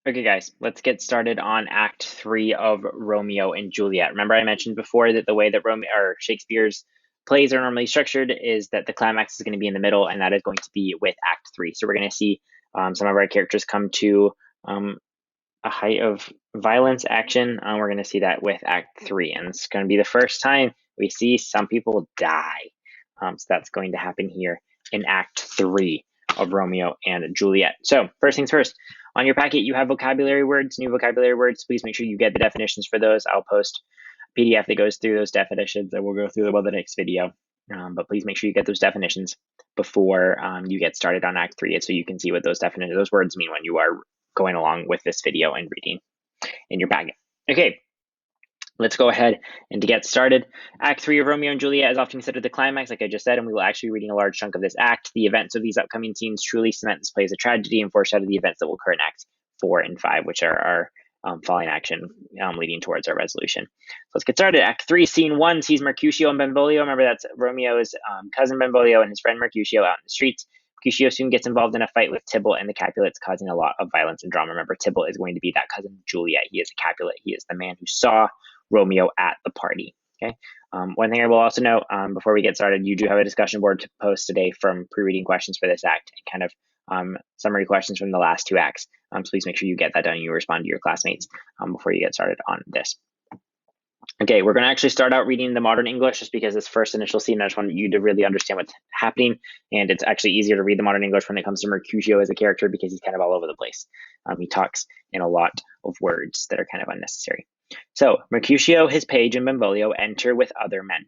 Okay, guys, let's get started on Act 3 of Romeo and Juliet. Remember, I mentioned before that the way that Romeo or Shakespeare's plays are normally structured is that the climax is going to be in the middle, and that is going to be with Act 3. So we're going to see some of our characters come to a height of violence, action. We're going to see that with Act 3, and it's going to be the first time we see some people die. So that's going to happen here in Act 3 of Romeo and Juliet. So first things first, on your packet you have vocabulary words, new vocabulary words. Please make sure you get the definitions for those. I'll post a PDF that goes through those definitions, and we'll go through them on the next video. But please make sure you get those definitions before you get started on Act 3, so you can see what those words mean when you are going along with this video and reading in your packet. Okay, let's go ahead and to get started. Act 3 of Romeo and Juliet is often considered the climax, like I just said, and we will actually be reading a large chunk of this act. The events of these upcoming scenes truly cement this play as a tragedy and foreshadow the events that will occur in Acts 4 and 5, which are our following action leading towards our resolution. So let's get started. Act 3, Scene 1 sees Mercutio and Benvolio. Remember, that's Romeo's cousin Benvolio and his friend Mercutio out in the streets. Mercutio soon gets involved in a fight with Tybalt and the Capulets, causing a lot of violence and drama. Remember, Tybalt is going to be that cousin of Juliet. He is a Capulet. He is the man who saw Romeo at the party. Okay. One thing I will also note before we get started, you do have a discussion board to post today from pre-reading questions for this act and kind of summary questions from the last two acts. So please make sure you get that done and you respond to your classmates before you get started on this. Okay, we're going to actually start out reading the modern English just because this first initial scene, I just want you to really understand what's happening. And it's actually easier to read the modern English when it comes to Mercutio as a character because he's kind of all over the place. He talks in a lot of words that are kind of unnecessary. So Mercutio, his page, and Benvolio enter with other men.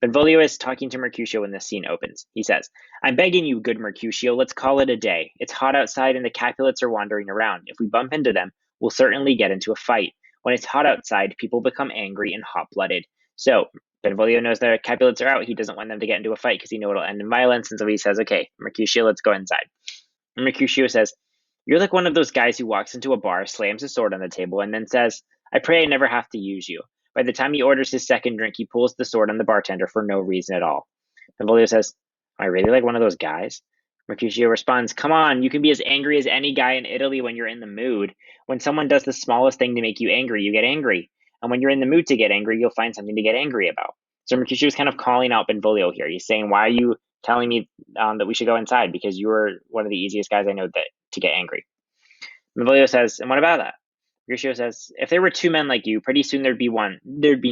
Benvolio is talking to Mercutio when this scene opens. He says, "I'm begging you, good Mercutio, let's call it a day. It's hot outside and the Capulets are wandering around. If we bump into them, we'll certainly get into a fight. When it's hot outside, people become angry and hot-blooded." So Benvolio knows that Capulets are out. He doesn't want them to get into a fight because he knows it'll end in violence. And so he says, "Okay, Mercutio, let's go inside." And Mercutio says, "You're like one of those guys who walks into a bar, slams his sword on the table, and then says, 'I pray I never have to use you.' By the time he orders his second drink, he pulls the sword on the bartender for no reason at all." Benvolio says, "Am I really like one of those guys?" Mercutio responds, "Come on, you can be as angry as any guy in Italy when you're in the mood. When someone does the smallest thing to make you angry, you get angry. And when you're in the mood to get angry, you'll find something to get angry about." So Mercutio is kind of calling out Benvolio here. He's saying, "Why are you telling me that we should go inside? Because you're one of the easiest guys I know to get angry." Benvolio says, "And what about that?" Mercutio says, "If there were two men like you, pretty soon there'd be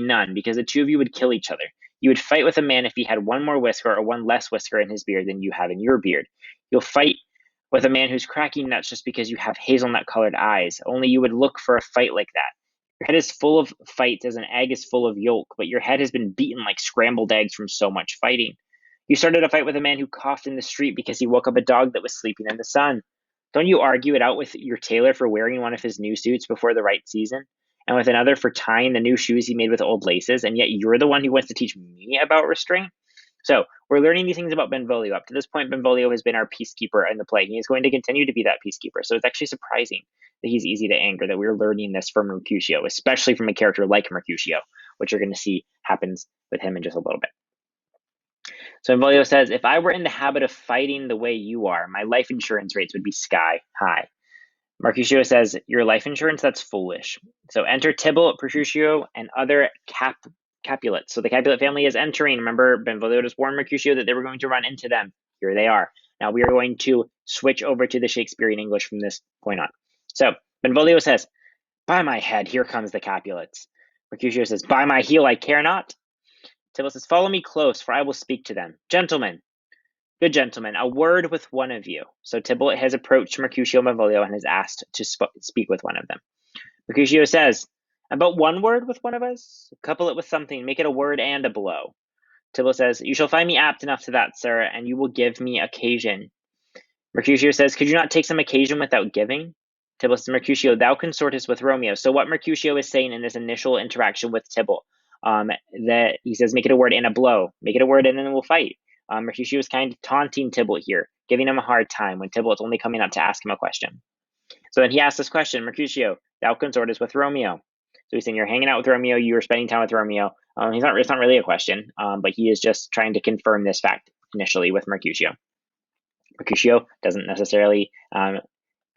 none, because the two of you would kill each other. You would fight with a man if he had one more whisker or one less whisker in his beard than you have in your beard. You'll fight with a man who's cracking nuts just because you have hazelnut-colored eyes. Only you would look for a fight like that. Your head is full of fights as an egg is full of yolk, but your head has been beaten like scrambled eggs from so much fighting. You started a fight with a man who coughed in the street because he woke up a dog that was sleeping in the sun. Don't you argue it out with your tailor for wearing one of his new suits before the right season, and with another for tying the new shoes he made with old laces, and yet you're the one who wants to teach me about restraint?" So we're learning these things about Benvolio. Up to this point, Benvolio has been our peacekeeper in the play. He is going to continue to be that peacekeeper. So it's actually surprising that he's easy to anger, that we're learning this from Mercutio, especially from a character like Mercutio, which you're going to see happens with him in just a little bit. So Benvolio says, "If I were in the habit of fighting the way you are, my life insurance rates would be sky high." Mercutio says, "Your life insurance? That's foolish." So enter Tybalt, Mercutio, and other Capulets. So the Capulet family is entering. Remember, Benvolio just warned Mercutio that they were going to run into them. Here they are. Now we are going to switch over to the Shakespearean English from this point on. So Benvolio says, "By my head, here comes the Capulets." Mercutio says, "By my heel, I care not." Tybalt says, "Follow me close, for I will speak to them. Gentlemen, good gentlemen, a word with one of you." So Tybalt has approached Mercutio and Benvolio and has asked to speak with one of them. Mercutio says, "About one word with one of us? Couple it with something, make it a word and a blow." Tybalt says, "You shall find me apt enough to that, sir, and you will give me occasion." Mercutio says, "Could you not take some occasion without giving?" Tybalt says, "Mercutio, thou consortest with Romeo." So what Mercutio is saying in this initial interaction with Tybalt, that he says, make it a word and a blow. Make it a word and then we'll fight. Mercutio is kind of taunting Tybalt here, giving him a hard time when Tybalt's only coming up to ask him a question. So then he asks this question, "Mercutio, thou consortest with Romeo." So he's saying, you're hanging out with Romeo, you are spending time with Romeo. It's not really a question, but he is just trying to confirm this fact initially with Mercutio. Mercutio doesn't necessarily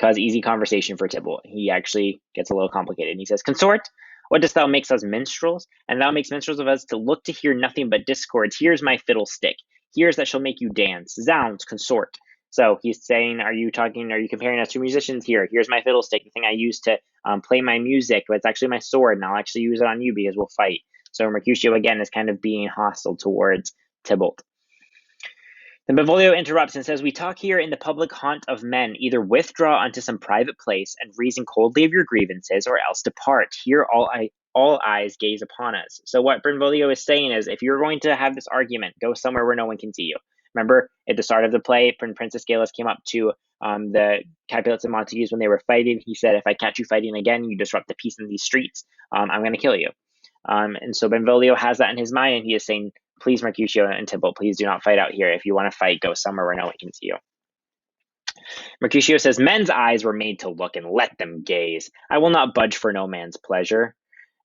cause easy conversation for Tybalt. He actually gets a little complicated. And he says, Consort, what dost thou make us minstrels? And thou makes minstrels of us to look to hear nothing but discords. Here's my fiddlestick. Here's that shall make you dance. Zounds, consort. So he's saying, are you comparing us to musicians here? Here's my fiddlestick, the thing I use to play my music, but it's actually my sword, and I'll actually use it on you because we'll fight. So Mercutio, again, is kind of being hostile towards Tybalt. Then Benvolio interrupts and says, We talk here in the public haunt of men. Either withdraw unto some private place and reason coldly of your grievances, or else depart. Here all eyes gaze upon us. So what Benvolio is saying is, if you're going to have this argument, go somewhere where no one can see you. Remember, at the start of the play, when Princess Galus came up to the Capulets and Montagues when they were fighting, he said, if I catch you fighting again, you disrupt the peace in these streets, I'm going to kill you. And so Benvolio has that in his mind, and he is saying, please, Mercutio and Tybalt, please do not fight out here. If you want to fight, go somewhere where no one can see you. Mercutio says, men's eyes were made to look, and let them gaze. I will not budge for no man's pleasure.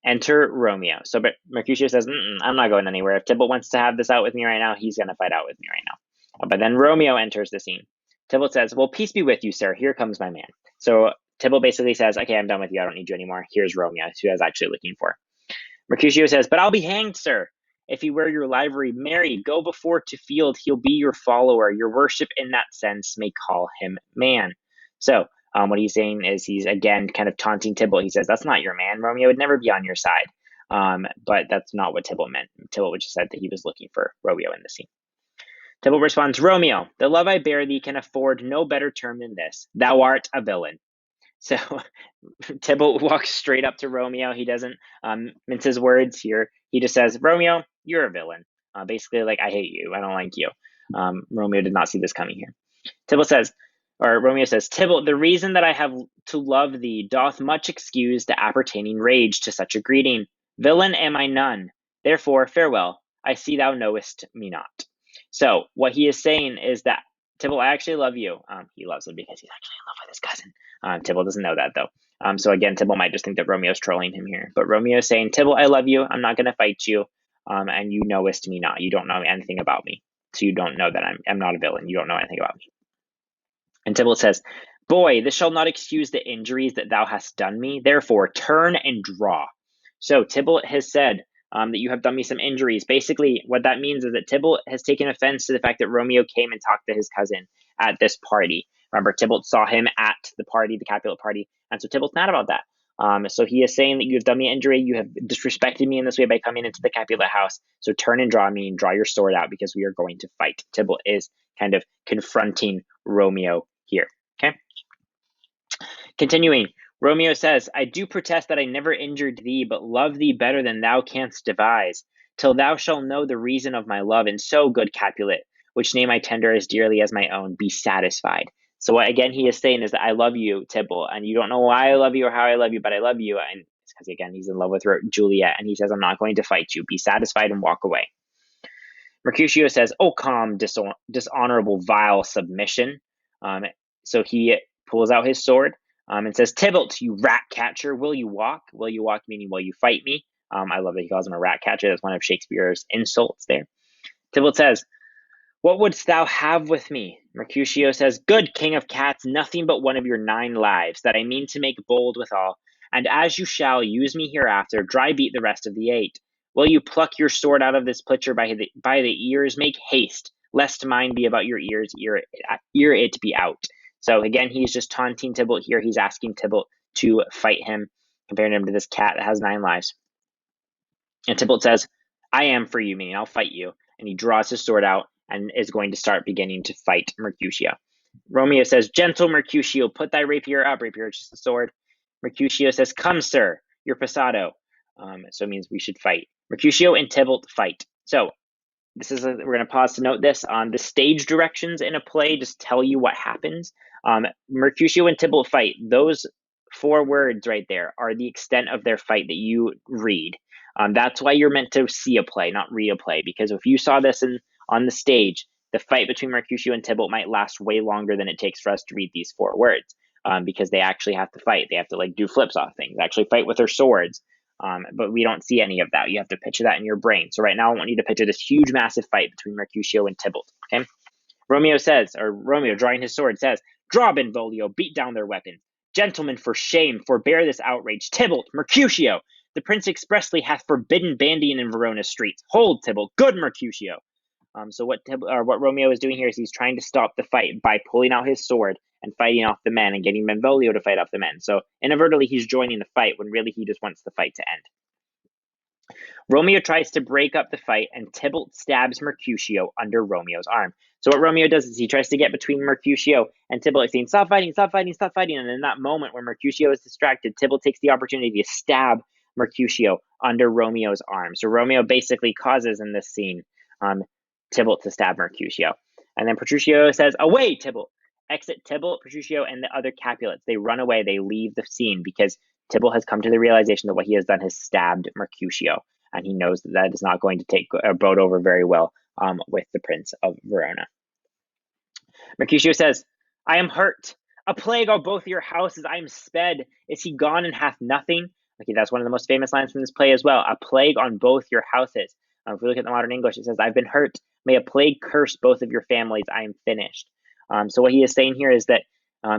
Enter Romeo. So but Mercutio says, I'm not going anywhere. If Tybalt wants to have this out with me right now, he's going to fight out with me right now. But then Romeo enters the scene. Tybalt says, well, peace be with you, sir. Here comes my man. So Tybalt basically says, okay, I'm done with you. I don't need you anymore. Here's Romeo, who I was actually looking for. Mercutio says, but I'll be hanged, sir. If he wear your livery, marry, go before to field, he'll be your follower. Your worship in that sense may call him man. So what he's saying is he's, again, kind of taunting Tybalt. He says, that's not your man. Romeo would never be on your side. But that's not what Tybalt meant. Tybalt just said that he was looking for Romeo in the scene. Tybalt responds, Romeo, the love I bear thee can afford no better term than this. Thou art a villain. So Tybalt walks straight up to Romeo. He doesn't mince his words here. He just says, Romeo, you're a villain. Basically, like, I hate you. I don't like you. Romeo did not see this coming here. Romeo says, Tybalt, the reason that I have to love thee doth much excuse the appertaining rage to such a greeting. Villain am I none. Therefore, farewell. I see thou knowest me not. So what he is saying is that, Tybalt, I actually love you. He loves him because he's actually in love with his cousin. Tybalt doesn't know that, though. So again, Tybalt might just think that Romeo's trolling him here. But Romeo is saying, Tybalt, I love you. I'm not going to fight you. And you knowest me not. You don't know anything about me. So you don't know that I'm not a villain. You don't know anything about me. And Tybalt says, boy, this shall not excuse the injuries that thou hast done me. Therefore, turn and draw. So Tybalt has said that you have done me some injuries. Basically, what that means is that Tybalt has taken offense to the fact that Romeo came and talked to his cousin at this party. Remember, Tybalt saw him at the party, the Capulet party, and so Tybalt's mad about that. So he is saying that you have done me injury, you have disrespected me in this way by coming into the Capulet house, so turn and draw me and draw your sword out because we are going to fight. Tybalt is kind of confronting Romeo here, okay? Continuing, Romeo says, I do protest that I never injured thee, but love thee better than thou canst devise, till thou shalt know the reason of my love, and so, good Capulet, which name I tender as dearly as my own, be satisfied. So what, again, he is saying is that I love you, Tybalt, and you don't know why I love you or how I love you, but I love you. And it's because, again, he's in love with Juliet, and he says, I'm not going to fight you. Be satisfied and walk away. Mercutio says, oh, calm, dishonorable, vile submission. So he pulls out his sword and says, Tybalt, you rat catcher, will you walk? Will you walk, meaning will you fight me? I love that he calls him a rat catcher. That's one of Shakespeare's insults there. Tybalt says, what wouldst thou have with me? Mercutio says, good king of cats, nothing but one of your 9 lives, that I mean to make bold withal, and as you shall use me hereafter, dry beat the rest of the 8. Will you pluck your sword out of this pitcher by the ears? Make haste, lest mine be about your ears, ear it be out. So again, he's just taunting Tybalt here. He's asking Tybalt to fight him, comparing him to this cat that has 9 lives. And Tybalt says, I am for you, meaning I'll fight you. And he draws his sword out and is going to start beginning to fight Mercutio. Romeo says, gentle Mercutio, put thy rapier up. Rapier is just a sword. Mercutio says, come, sir, you're passado. So it means we should fight. Mercutio and Tybalt fight. So we're going to pause to note this. The stage directions in a play just tell you what happens. Mercutio and Tybalt fight. Those 4 words right there are the extent of their fight that you read. That's why you're meant to see a play, not read a play, because if you saw this on the stage, the fight between Mercutio and Tybalt might last way longer than it takes for us to read these 4 words, because they actually have to fight. They have to do flips off things, actually fight with their swords. But we don't see any of that. You have to picture that in your brain. So right now I want you to picture this huge, massive fight between Mercutio and Tybalt, okay? Romeo, drawing his sword, says, Draw, Benvolio, beat down their weapons. Gentlemen, for shame, forbear this outrage. Tybalt, Mercutio, the prince expressly hath forbidden bandying in Verona's streets. Hold, Tybalt, good Mercutio. So what Romeo is doing here is he's trying to stop the fight by pulling out his sword and fighting off the men and getting Benvolio to fight off the men. So inadvertently, he's joining the fight when really he just wants the fight to end. Romeo tries to break up the fight, and Tybalt stabs Mercutio under Romeo's arm. So what Romeo does is he tries to get between Mercutio and Tybalt, saying, stop fighting, stop fighting, stop fighting. And in that moment where Mercutio is distracted, Tybalt takes the opportunity to stab Mercutio under Romeo's arm. So Romeo basically causes in this scene Tybalt to stab Mercutio. And then Petruchio says, away, Tybalt! Exit Tybalt, Petruchio, and the other Capulets. They run away, they leave the scene because Tybalt has come to the realization that what he has done has stabbed Mercutio. And he knows that that is not going to take a boat over very well with the Prince of Verona. Mercutio says, I am hurt. A plague on both your houses. I am sped. Is he gone and hath nothing? Okay, that's one of the most famous lines from this play as well. A plague on both your houses. If we look at the modern English, it says, I've been hurt. May a plague curse both of your families. I am finished. So what he is saying here is that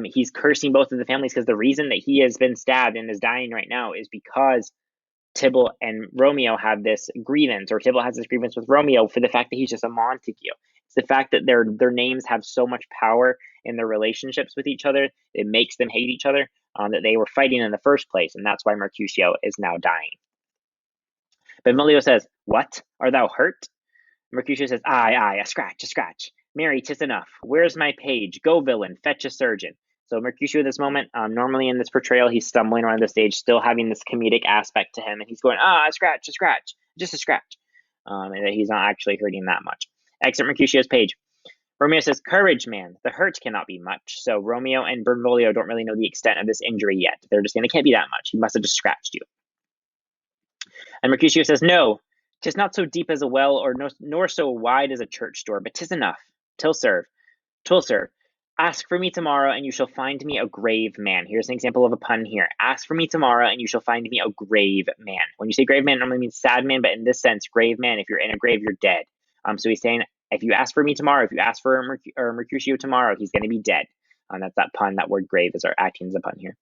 he's cursing both of the families because the reason that he has been stabbed and is dying right now is because Tybalt and Romeo have this grievance, or Tybalt has this grievance with Romeo for the fact that he's just a Montague. It's the fact that their names have so much power in their relationships with each other, it makes them hate each other, that they were fighting in the first place, and that's why Mercutio is now dying. Benvolio says, what? Art thou hurt? Mercutio says, aye, a scratch. Marry, 'tis enough. Where's my page? Go, villain, fetch a surgeon. So Mercutio at this moment, normally in this portrayal, he's stumbling around the stage, still having this comedic aspect to him, and he's going, a scratch, just a scratch. And that he's not actually hurting that much. Exit Mercutio's page. Romeo says, courage, man, the hurt cannot be much. So Romeo and Benvolio don't really know the extent of this injury yet. They're just saying, it can't be that much. He must have just scratched you. And Mercutio says, no, 'tis not so deep as a well, nor so wide as a church door, but 'tis enough. Twill serve. Ask for me tomorrow, and you shall find me a grave man. Here's an example of a pun here. Ask for me tomorrow, and you shall find me a grave man. When you say grave man, it normally means sad man, but in this sense, grave man, if you're in a grave, you're dead. So he's saying, if you ask for me tomorrow, if you ask for Mercutio tomorrow, he's going to be dead. That's that pun. That word grave is acting as a pun here.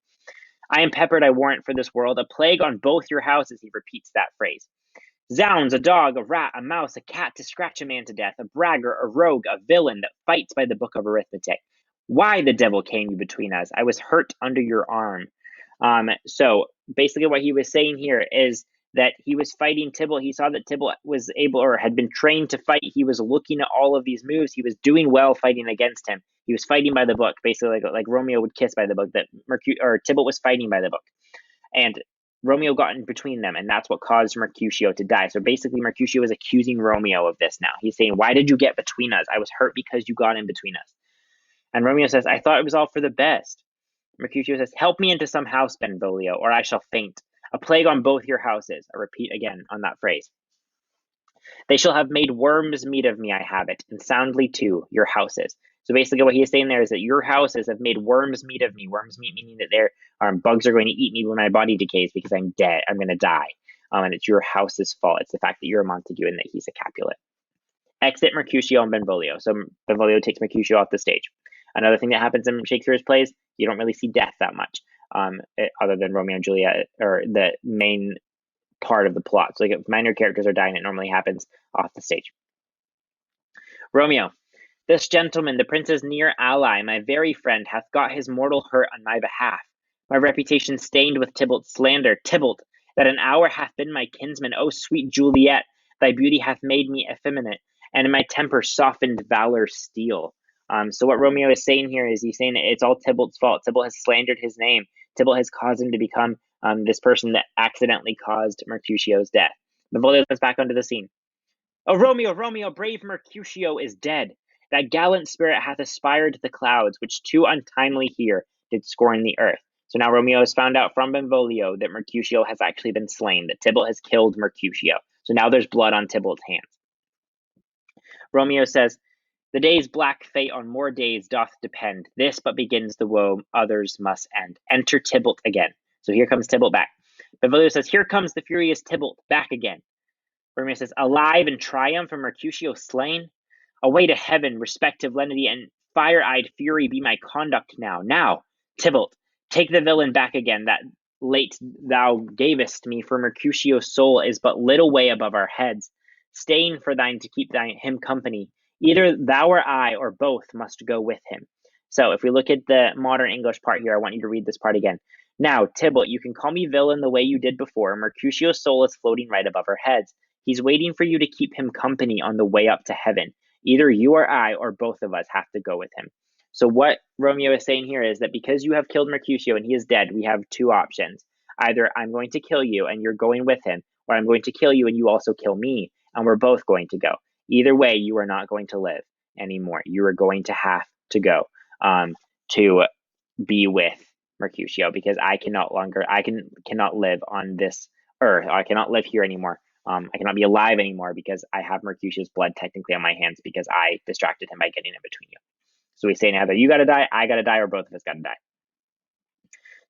I am peppered, I warrant, for this world. A plague on both your houses, he repeats that phrase. Zounds, a dog, a rat, a mouse, a cat to scratch a man to death, a bragger, a rogue, a villain that fights by the book of arithmetic. Why the devil came you between us? I was hurt under your arm. So basically what he was saying here is that he was fighting Tybalt. He saw that Tybalt was able, or had been trained to fight. He was looking at all of these moves. He was doing well fighting against him. He was fighting by the book, basically like Romeo would kiss by the book, that Tybalt was fighting by the book. And Romeo got in between them, and that's what caused Mercutio to die. So basically, Mercutio is accusing Romeo of this now. He's saying, why did you get between us? I was hurt because you got in between us. And Romeo says, I thought it was all for the best. Mercutio says, help me into some house, Benvolio, or I shall faint. A plague on both your houses. I repeat again on that phrase. They shall have made worms meat of me, I have it, and soundly too, your houses. So basically what he is saying there is that your houses have made worms meat of me. Worms meat meaning that their bugs are going to eat me when my body decays because I'm dead. I'm going to die. And it's your house's fault. It's the fact that you're a Montague and that he's a Capulet. Exit Mercutio and Benvolio. So Benvolio takes Mercutio off the stage. Another thing that happens in Shakespeare's plays, you don't really see death that much, other than Romeo and Juliet, or the main part of the plot. So like if minor characters are dying, it normally happens off the stage. Romeo. This gentleman, the prince's near ally, my very friend, hath got his mortal hurt on my behalf. My reputation stained with Tybalt's slander. Tybalt, that an hour hath been my kinsman. O sweet Juliet, thy beauty hath made me effeminate, and in my temper softened valor's steel. So what Romeo is saying here is he's saying that it's all Tybalt's fault. Tybalt has slandered his name. Tybalt has caused him to become this person that accidentally caused Mercutio's death. Benvolio comes back onto the scene. Oh, Romeo, brave Mercutio is dead. That gallant spirit hath aspired to the clouds, which too untimely here did scorn the earth. So now Romeo has found out from Benvolio that Mercutio has actually been slain, that Tybalt has killed Mercutio. So now there's blood on Tybalt's hands. Romeo says, the day's black fate on more days doth depend. This but begins the woe, others must end. Enter Tybalt again. So here comes Tybalt back. Benvolio says, here comes the furious Tybalt back again. Romeo says, alive in triumph and Mercutio slain? Away to heaven, respective lenity, and fire-eyed fury be my conduct now? Now, Tybalt, take the villain back again that late thou gavest me, for Mercutio's soul is but little way above our heads. Staying for thine to keep him company. Either thou or I, or both, must go with him. So if we look at the modern English part here, I want you to read this part again. Now, Tybalt, you can call me villain the way you did before. Mercutio's soul is floating right above our heads. He's waiting for you to keep him company on the way up to heaven. Either you or I, or both of us, have to go with him. So what Romeo is saying here is that because you have killed Mercutio and he is dead, we have two options. Either I'm going to kill you and you're going with him, or I'm going to kill you and you also kill me, and we're both going to go. Either way, you are not going to live anymore. You are going to have to go to be with Mercutio, because I cannot live on this earth. I cannot live here anymore. I cannot be alive anymore because I have Mercutio's blood technically on my hands because I distracted him by getting in between you. So he's saying either you gotta die, I gotta die, or both of us gotta die.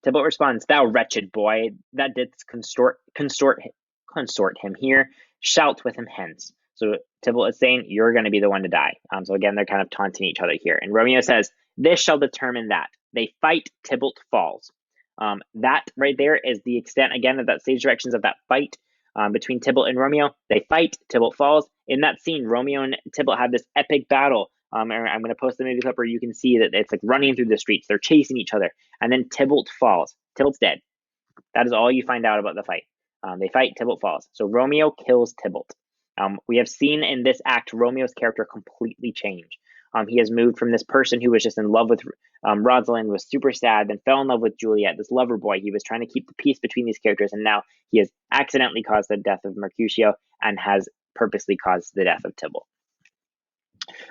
Tybalt responds, "Thou wretched boy, that didst consort him here, shout with him hence." So Tybalt is saying, you're going to be the one to die. So again, they're kind of taunting each other here. And Romeo says, "This shall determine that. They fight, Tybalt falls." That right there is the extent, again, of that stage directions of that fight between Tybalt and Romeo. They fight, Tybalt falls. In that scene, Romeo and Tybalt have this epic battle. I'm going to post the movie clip where you can see that it's like running through the streets. They're chasing each other. And then Tybalt falls. Tybalt's dead. That is all you find out about the fight. They fight, Tybalt falls. So Romeo kills Tybalt. We have seen in this act Romeo's character completely change. He has moved from this person who was just in love with Rosalind, was super sad, then fell in love with Juliet, this lover boy. He was trying to keep the peace between these characters, and now he has accidentally caused the death of Mercutio and has purposely caused the death of Tybalt.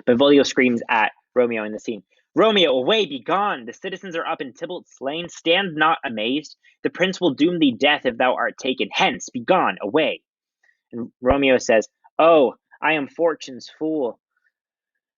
Benvolio screams at Romeo in the scene, "Romeo, away, be gone! The citizens are up and Tybalt slain. Stand not amazed. The prince will doom thee death if thou art taken. Hence, be gone, away." And Romeo says, "Oh, I am fortune's fool."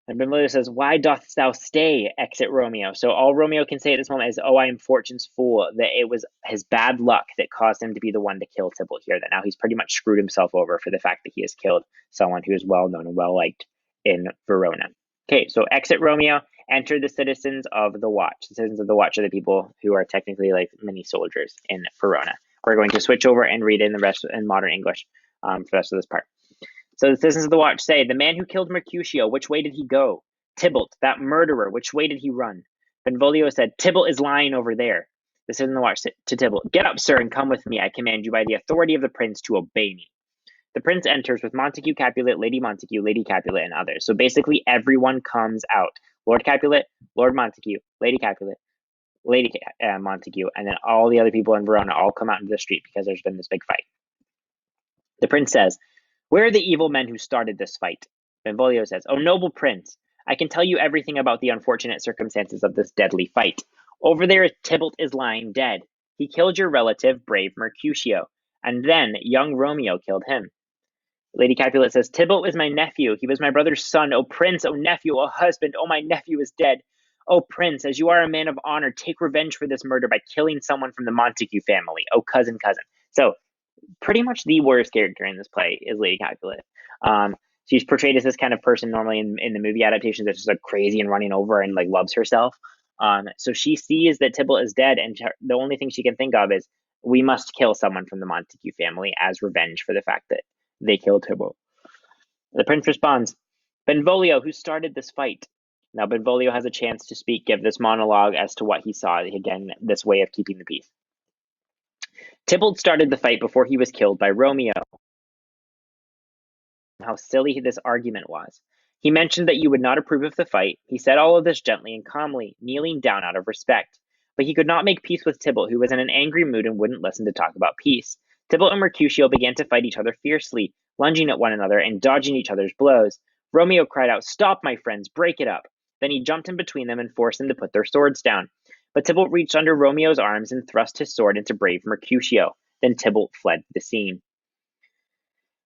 And Benvolio says, "Why dost thou stay? Exit Romeo." So all Romeo can say at this moment is, "Oh, I am fortune's fool," that it was his bad luck that caused him to be the one to kill Tybalt here, that now he's pretty much screwed himself over for the fact that he has killed someone who is well known and well liked in Verona. Okay, so exit Romeo, enter the citizens of the Watch. The citizens of the Watch are the people who are technically like mini soldiers in Verona. We're going to switch over and read in the rest in modern English for the rest of this part. So the citizens of the Watch say, "The man who killed Mercutio, which way did he go? Tybalt, that murderer, which way did he run?" Benvolio said, "Tybalt is lying over there." The citizens of the Watch said to Tybalt, "Get up, sir, and come with me. I command you by the authority of the prince to obey me." The prince enters with Montague, Capulet, Lady Montague, Lady Capulet, and others. So basically everyone comes out. Lord Capulet, Lord Montague, Lady Capulet, Lady Montague, and then all the other people in Verona all come out into the street because there's been this big fight. The prince says, "Where are the evil men who started this fight?" Benvolio says, "Oh, noble prince, I can tell you everything about the unfortunate circumstances of this deadly fight. Over there, Tybalt is lying dead. He killed your relative, brave Mercutio, and then young Romeo killed him." Lady Capulet says, "Tybalt was my nephew. He was my brother's son. Oh, prince, oh, nephew, oh, husband, oh, my nephew is dead. Oh, prince, as you are a man of honor, take revenge for this murder by killing someone from the Montague family. Oh, cousin. So pretty much the worst character in this play is Lady Capulet. She's portrayed as this kind of person normally in the movie adaptations that's just like crazy and running over and like loves herself. So she sees that Tybalt is dead, and the only thing she can think of is, we must kill someone from the Montague family as revenge for the fact that they killed Tybalt. The prince responds, "Benvolio, who started this fight?" Now Benvolio has a chance to speak, give this monologue as to what he saw. Again, this way of keeping the peace. "Tybalt started the fight before he was killed by Romeo. How silly this argument was. He mentioned that you would not approve of the fight. He said all of this gently and calmly, kneeling down out of respect. But he could not make peace with Tybalt, who was in an angry mood and wouldn't listen to talk about peace. Tybalt and Mercutio began to fight each other fiercely, lunging at one another and dodging each other's blows. Romeo cried out, 'Stop, my friends, break it up.' Then he jumped in between them and forced them to put their swords down. But Tybalt reached under Romeo's arms and thrust his sword into brave Mercutio. Then Tybalt fled the scene.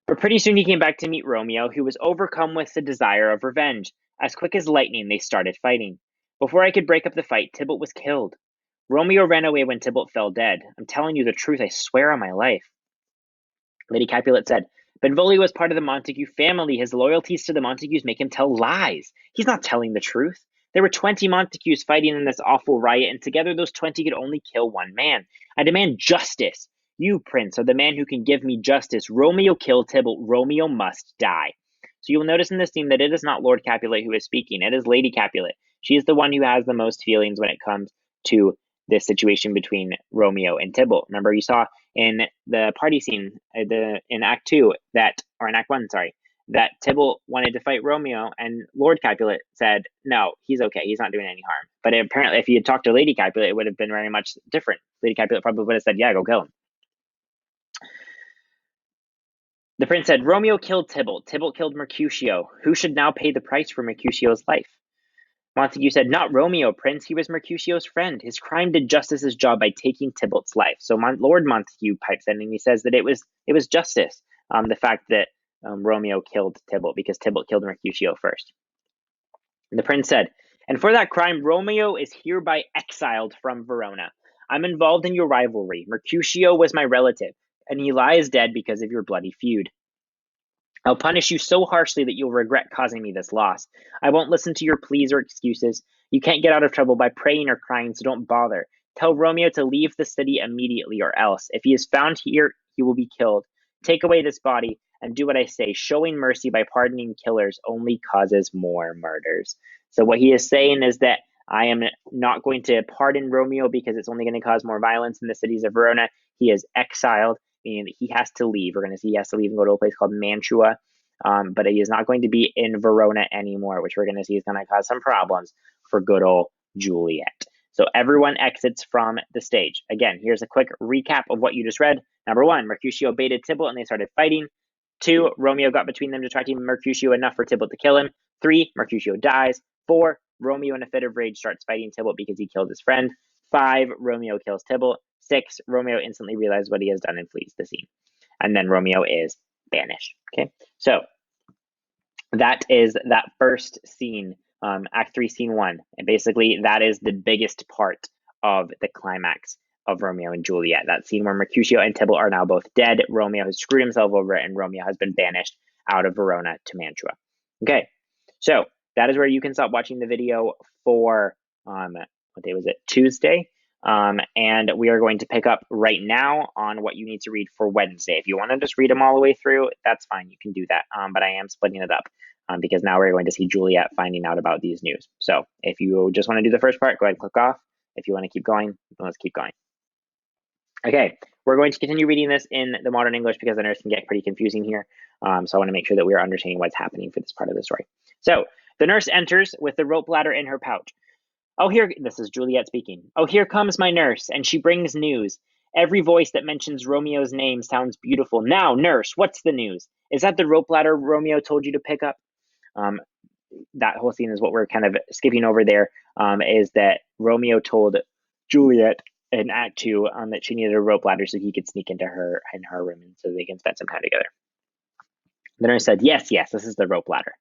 But pretty soon he came back to meet Romeo, who was overcome with the desire of revenge. As quick as lightning, they started fighting. Before I could break up the fight, Tybalt was killed. Romeo ran away when Tybalt fell dead. I'm telling you the truth, I swear on my life." Lady Capulet said, "Benvolio was part of the Montague family. His loyalties to the Montagues make him tell lies. He's not telling the truth. There were 20 Montagues fighting in this awful riot, and together those 20 could only kill one man. I demand justice. You, Prince, are the man who can give me justice. Romeo killed Tybalt. Romeo must die. So you'll notice in this scene that it is not Lord Capulet who is speaking. It is Lady Capulet. She is the one who has the most feelings when it comes to this situation between Romeo and Tybalt. Remember, you saw in the party scene in Act 2 or in Act 1, sorry, that Tybalt wanted to fight Romeo, and Lord Capulet said, no, he's okay. He's not doing any harm. But apparently, if he had talked to Lady Capulet, it would have been very much different. Lady Capulet probably would have said, yeah, go kill him. The prince said, Romeo killed Tybalt. Tybalt killed Mercutio. Who should now pay the price for Mercutio's life? Montague said, not Romeo, Prince. He was Mercutio's friend. His crime did justice's job by taking Tybalt's life. So Lord Montague pipes in and he says that it was justice, the fact that Romeo killed Tybalt because Tybalt killed Mercutio first. And the prince said, and for that crime, Romeo is hereby exiled from Verona. I'm involved in your rivalry. Mercutio was my relative, and he lies dead because of your bloody feud. I'll punish you so harshly that you'll regret causing me this loss. I won't listen to your pleas or excuses. You can't get out of trouble by praying or crying, so don't bother. Tell Romeo to leave the city immediately, or else, if he is found here, he will be killed. Take away this body and do what I say. Showing mercy by pardoning killers only causes more murders. So what he is saying is that I am not going to pardon Romeo because it's only going to cause more violence in the cities of Verona. He is exiled, and he has to leave. We're going to see he has to leave and go to a place called Mantua. But he is not going to be in Verona anymore, which we're going to see is going to cause some problems for good old Juliet. So everyone exits from the stage. Again, here's a quick recap of what you just read. Number 1, Mercutio baited Tybalt and they started fighting. 2, Romeo got between them, distracting Mercutio enough for Tybalt to kill him. 3, Mercutio dies. 4, Romeo in a fit of rage starts fighting Tybalt because he killed his friend. 5, Romeo kills Tybalt. 6, Romeo instantly realizes what he has done and flees the scene. And then Romeo is banished. Okay, so that is that first scene, Act 3, Scene 1. And basically, that is the biggest part of the climax of Romeo and Juliet. That scene where Mercutio and Tybalt are now both dead. Romeo has screwed himself over, and Romeo has been banished out of Verona to Mantua. Okay, so that is where you can stop watching the video for, what day was it? Tuesday. And we are going to pick up right now on what you need to read for Wednesday. If you want to just read them all the way through, that's fine. You can do that. But I am splitting it up because now we're going to see Juliet finding out about these news. So if you just want to do the first part, go ahead and click off. If you want to keep going, let's keep going. Okay, we're going to continue reading this in the modern English because the nurse can get pretty confusing here. So I want to make sure that we are understanding what's happening for this part of the story. So the nurse enters with the rope ladder in her pouch. Oh, this is Juliet speaking. Oh, here comes my nurse, and she brings news. Every voice that mentions Romeo's name sounds beautiful. Now, nurse, what's the news? Is that the rope ladder Romeo told you to pick up? That whole scene is what we're kind of skipping over there, is that Romeo told Juliet in Act 2 that she needed a rope ladder so he could sneak into her room and so they can spend some time together. The nurse said, yes, this is the rope ladder.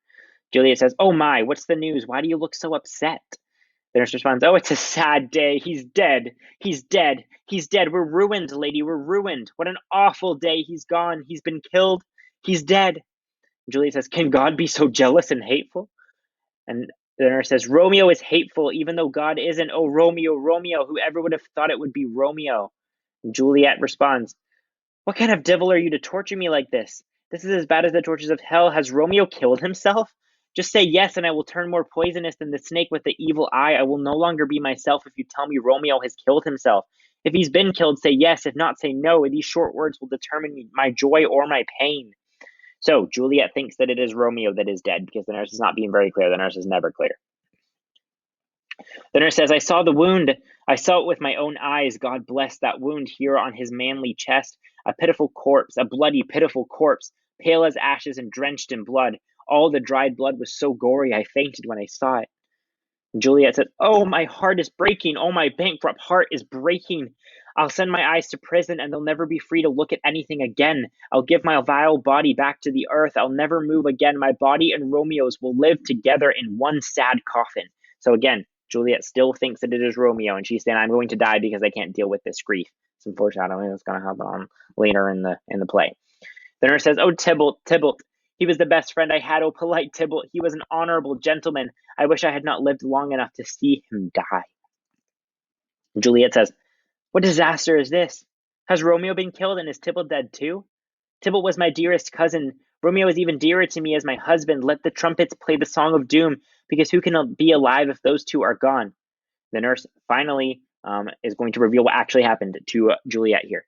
Juliet says, oh my, what's the news? Why do you look so upset? The nurse responds, oh, it's a sad day. He's dead. He's dead. He's dead. We're ruined, lady. We're ruined. What an awful day. He's gone. He's been killed. He's dead. Juliet says, can God be so jealous and hateful? And the nurse says, Romeo is hateful, even though God isn't. Oh, Romeo, Romeo, whoever would have thought it would be Romeo? And Juliet responds, what kind of devil are you to torture me like this? This is as bad as the tortures of hell. Has Romeo killed himself? Just say yes, and I will turn more poisonous than the snake with the evil eye. I will no longer be myself if you tell me Romeo has killed himself. If he's been killed, say yes. If not, say no. These short words will determine my joy or my pain. So Juliet thinks that it is Romeo that is dead because the nurse is not being very clear. The nurse is never clear. The nurse says, I saw the wound. I saw it with my own eyes. God bless that wound here on his manly chest. A pitiful corpse, a bloody, pitiful corpse, pale as ashes and drenched in blood. All the dried blood was so gory I fainted when I saw it. And Juliet said, oh, my heart is breaking. Oh, my bankrupt heart is breaking. I'll send my eyes to prison and they'll never be free to look at anything again. I'll give my vile body back to the earth. I'll never move again. My body and Romeo's will live together in one sad coffin. So again, Juliet still thinks that it is Romeo, and she's saying, I'm going to die because I can't deal with this grief. Some foreshadowing that's going to happen on later in the play. The nurse says, oh, Tybalt, Tybalt, He was the best friend I had, oh polite Tybalt. He was an honorable gentleman. I wish I had not lived long enough to see him die. Juliet says, what disaster is this? Has Romeo been killed and is Tybalt dead too? Tybalt was my dearest cousin. Romeo is even dearer to me as my husband. Let the trumpets play the song of doom, because who can be alive if those two are gone? The nurse finally is going to reveal what actually happened to Juliet here.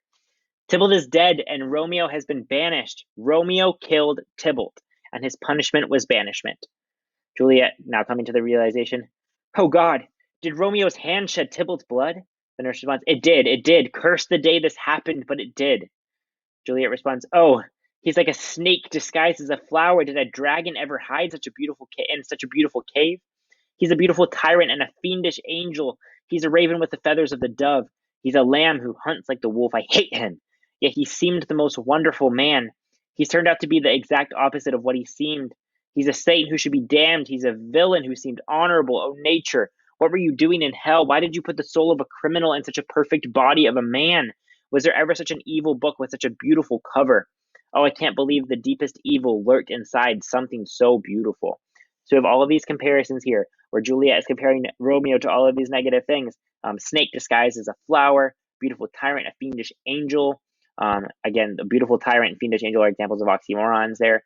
Tybalt is dead and Romeo has been banished. Romeo killed Tybalt, and his punishment was banishment. Juliet, now coming to the realization, oh God, did Romeo's hand shed Tybalt's blood? The nurse responds, it did. Curse the day this happened, but it did. Juliet responds, oh, he's like a snake disguised as a flower. Did a dragon ever hide in such a beautiful cave? He's a beautiful tyrant and a fiendish angel. He's a raven with the feathers of the dove. He's a lamb who hunts like the wolf. I hate him. Yet he seemed the most wonderful man. He's turned out to be the exact opposite of what he seemed. He's a Satan who should be damned. He's a villain who seemed honorable. Oh, nature, what were you doing in hell? Why did you put the soul of a criminal in such a perfect body of a man? Was there ever such an evil book with such a beautiful cover? Oh, I can't believe the deepest evil lurked inside something so beautiful. So we have all of these comparisons here where Juliet is comparing Romeo to all of these negative things. Snake disguised as a flower, beautiful tyrant, a fiendish angel. Again, the beautiful tyrant and fiendish angel are examples of oxymorons there.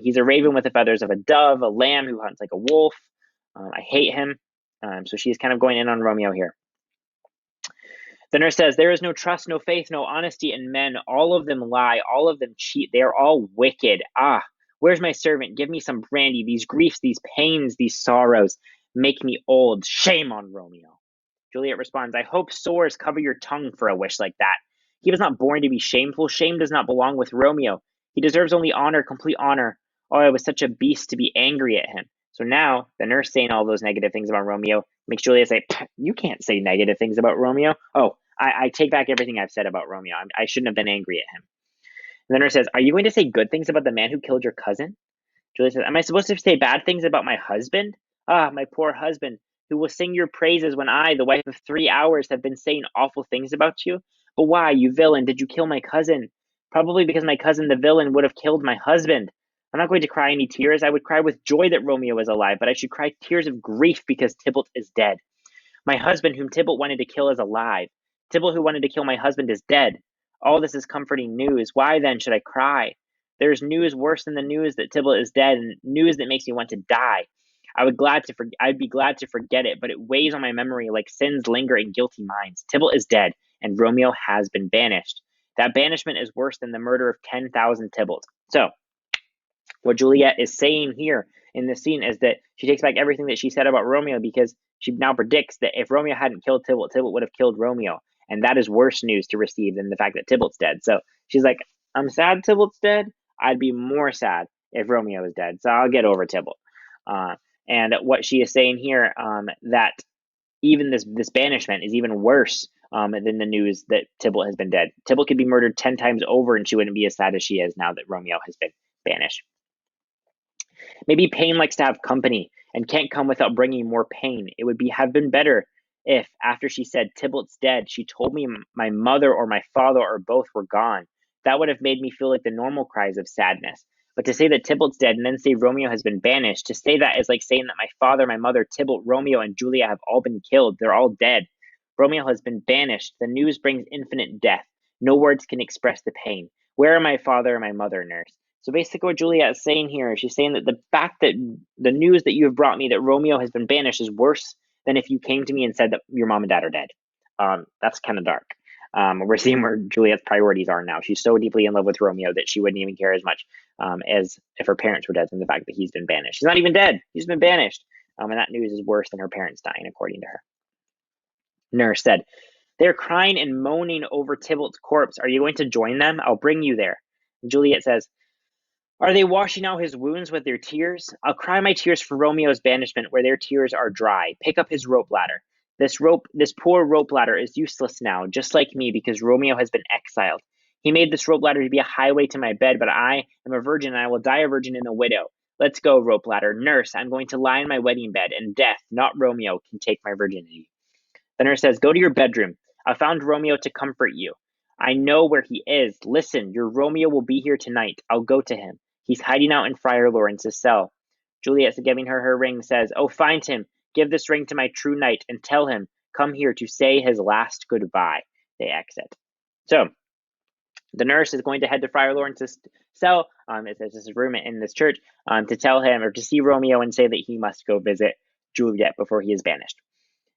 He's a raven with the feathers of a dove, a lamb who hunts like a wolf. I hate him. So she's kind of going in on Romeo here. The nurse says, there is no trust, no faith, no honesty in men. All of them lie. All of them cheat. They are all wicked. Ah, where's my servant? Give me some brandy. These griefs, these pains, these sorrows make me old. Shame on Romeo. Juliet responds, I hope sores cover your tongue for a wish like that. He was not born to be shameful. Shame does not belong with Romeo. He deserves only honor, complete honor. Oh, I was such a beast to be angry at him. So now the nurse saying all those negative things about Romeo makes Juliet say, you can't say negative things about Romeo. Oh, I take back everything I've said about Romeo. I shouldn't have been angry at him. And the nurse says, are you going to say good things about the man who killed your cousin? Juliet says, am I supposed to say bad things about my husband? Ah, my poor husband, who will sing your praises when I, the wife of 3 hours, have been saying awful things about you? But why, you villain, did you kill my cousin? Probably because my cousin, the villain, would have killed my husband. I'm not going to cry any tears. I would cry with joy that Romeo is alive, but I should cry tears of grief because Tybalt is dead. My husband, whom Tybalt wanted to kill, is alive. Tybalt, who wanted to kill my husband, is dead. All this is comforting news. Why then should I cry? There's news worse than the news that Tybalt is dead, and news that makes me want to die. I'd be glad to forget it, but it weighs on my memory like sins linger in guilty minds. Tybalt is dead, and Romeo has been banished. That banishment is worse than the murder of 10,000 Tybalts. So, what Juliet is saying here in this scene is that she takes back everything that she said about Romeo, because she now predicts that if Romeo hadn't killed Tybalt, Tybalt would have killed Romeo. And that is worse news to receive than the fact that Tybalt's dead. So she's like, I'm sad Tybalt's dead. I'd be more sad if Romeo is dead. So I'll get over Tybalt. And what she is saying here, that even this banishment is even worse than the news that Tybalt has been dead. Tybalt could be murdered 10 times over and she wouldn't be as sad as she is now that Romeo has been banished. Maybe pain likes to have company and can't come without bringing more pain. It would have been better if, after she said, Tybalt's dead, she told me my mother or my father or both were gone. That would have made me feel like the normal cries of sadness. But to say that Tybalt's dead and then say Romeo has been banished, to say that is like saying that my father, my mother, Tybalt, Romeo, and Julia have all been killed. They're all dead. Romeo has been banished. The news brings infinite death. No words can express the pain. Where are my father and my mother, nurse? So basically what Juliet is saying here is she's saying that the fact that the news that you have brought me that Romeo has been banished is worse than if you came to me and said that your mom and dad are dead. That's kind of dark. We're seeing where Juliet's priorities are now. She's so deeply in love with Romeo that she wouldn't even care as much as if her parents were dead than the fact that he's been banished. He's not even dead. He's been banished. And that news is worse than her parents dying, according to her. Nurse said, they're crying and moaning over Tybalt's corpse. Are you going to join them? I'll bring you there. And Juliet says, are they washing out his wounds with their tears? I'll cry my tears for Romeo's banishment where their tears are dry. Pick up his rope ladder. This poor rope ladder is useless now, just like me, because Romeo has been exiled. He made this rope ladder to be a highway to my bed, but I am a virgin and I will die a virgin and a widow. Let's go, rope ladder. Nurse, I'm going to lie in my wedding bed, and death, not Romeo, can take my virginity. The nurse says, go to your bedroom. I found Romeo to comfort you. I know where he is. Listen, your Romeo will be here tonight. I'll go to him. He's hiding out in Friar Lawrence's cell. Juliet, giving her ring, says, "Oh, find him. Give this ring to my true knight and tell him, come here to say his last goodbye." They exit. So the nurse is going to head to Friar Lawrence's cell, it's his room in this church, to tell him or to see Romeo and say that he must go visit Juliet before he is banished.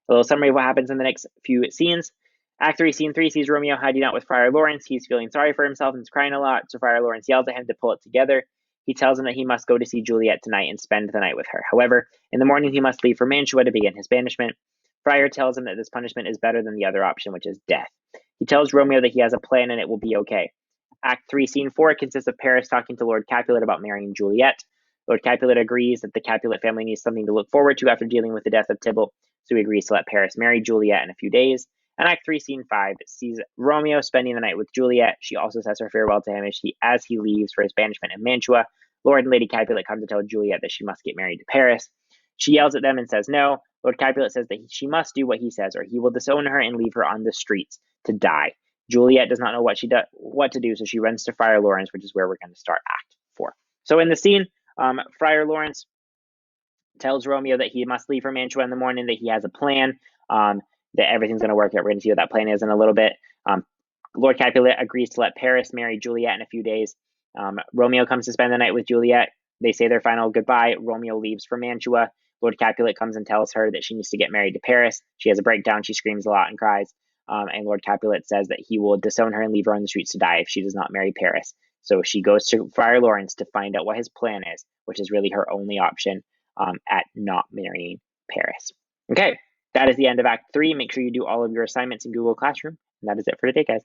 A little summary of what happens in the next few scenes. Act 3, Scene 3 sees Romeo hiding out with Friar Lawrence. He's feeling sorry for himself and is crying a lot, so Friar Lawrence yells at him to pull it together. He tells him that he must go to see Juliet tonight and spend the night with her. However, in the morning he must leave for Mantua to begin his banishment. Friar tells him that this punishment is better than the other option, which is death. He tells Romeo that he has a plan and it will be okay. Act 3, Scene 4 consists of Paris talking to Lord Capulet about marrying Juliet. Lord Capulet agrees that the Capulet family needs something to look forward to after dealing with the death of Tybalt, so he agrees to let Paris marry Juliet in a few days. And Act 3, Scene 5 sees Romeo spending the night with Juliet. She also says her farewell to him as he leaves for his banishment in Mantua. Lord and Lady Capulet come to tell Juliet that she must get married to Paris. She yells at them and says no. Lord Capulet says that she must do what he says, or he will disown her and leave her on the streets to die. Juliet does not know what to do, so she runs to Friar Lawrence, which is where we're going to start Act 4. So in the scene, Friar Lawrence tells Romeo that he must leave for Mantua in the morning, that he has a plan, that everything's going to work out. We're going to see what that plan is in a little bit. Lord Capulet agrees to let Paris marry Juliet in a few days. Romeo comes to spend the night with Juliet. They say their final goodbye. Romeo leaves for Mantua. Lord Capulet comes and tells her that she needs to get married to Paris. She has a breakdown. She screams a lot and cries. And Lord Capulet says that he will disown her and leave her on the streets to die if she does not marry Paris. So she goes to Friar Lawrence to find out what his plan is, which is really her only option at not marrying Paris. Okay, that is the end of Act 3. Make sure you do all of your assignments in Google Classroom. And that is it for today, guys.